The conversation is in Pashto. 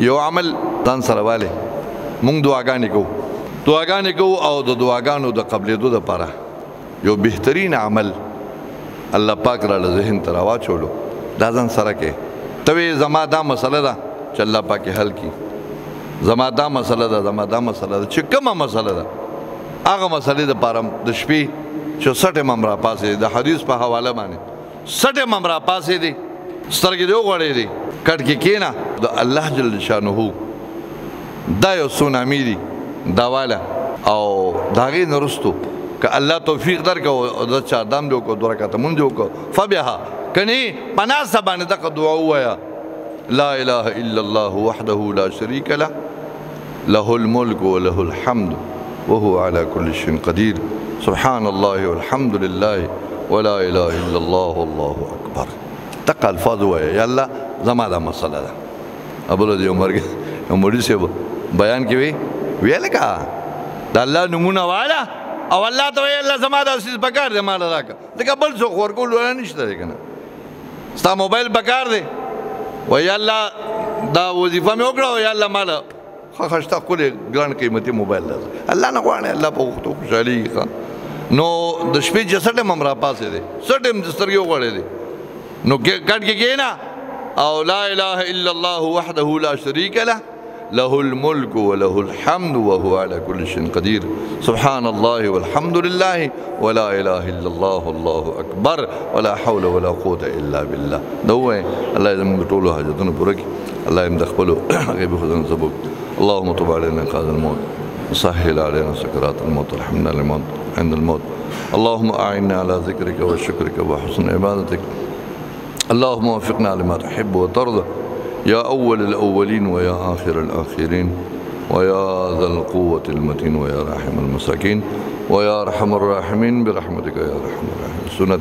یو عمل ځان سره والي مونږ دعاګانې کوو او د دعاګانو د قبلېدو دپاره یو بهترین عمل الله پاک راله ذهن ته راواچولو دا ځان سره کې ته وې زما دا مسله ده چې الله پاک یې حل کړي زما دا مسله ده چې کومه مسله ده هغه مسلې دپاره د شپې چې سټ هم راپاسې د حدیث په حواله باندې سټ هم راپاسې دي سترګې دې وغوړېدې کټ کې کښېنه د الله جل شانه دا یو سونامي دي دا واله او د هغې نه وروستو که الله توفیق درکړه او د چاردام دې وکړو 2 رکعته مونځ دې وکړو فبها کنې په ناسته باندې دغه دعا ووایه لا اله الا الله وحده لا شريك له له الملك وله الحمد وهو على كل شيء قدير سبحان الله والحمد لله ولا اله الا الله والله اكبر دغه الفاظ ووایه یا الله زما دا مسله ده ابله دې عمر صاحب بیان کې ویل کا د الله نمونه والا او الله ته ویل الله زما دا سیس پکار دی مال راکا ځکه بل څوک ورکول ولا نشته دی کنه ستا موبایل پکار دی و یا الله دا وظیفه مې وکړه یا الله مال خښته کولې ګران قیمتي موبایل ده الله نه غواړي الله په وخت خوشحالي نو د شپې جسد هم راپاسې دی سټ هم سترګې وغوړېدې نو کټ کې کښېنه او لا اله الا الله وحده لا شريك له له الملك وله الحمد وهو على كل شيء قدير سبحان الله والحمد لله ولا اله الا الله والله اكبر ولا حول ولا قوه الا بالله دوه الله يزمن طول حاجتنا برك الله يمدخلو غيب خزن سبوك اللهم تب علينا قاضي الموت وسهل علينا سكرات الموت والحمد لله عند الموت اللهم اعنا على ذكرك وشكرك وحسن عبادتك اللهم وفقنا لما تحب وترضى يا أول الأولين ويا آخر الآخرين ويا ذا القوة المتين ويا راحم المساكين ويا أرحم الراحمين برحمتك يا أرحم الراحمين.